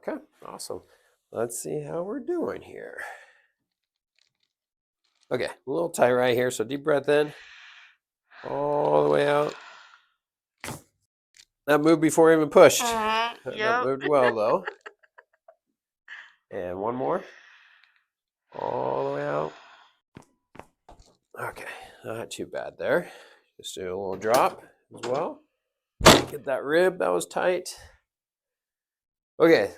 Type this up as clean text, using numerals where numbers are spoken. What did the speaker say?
Okay, awesome. Let's see how we're doing here. Okay, a little tight right here. So deep breath in, all the way out. That moved before I even pushed. That Yep. moved well though. And one more. All the way out. Okay, not too bad there. Just do a little drop as well. Get that rib that was tight. Okay,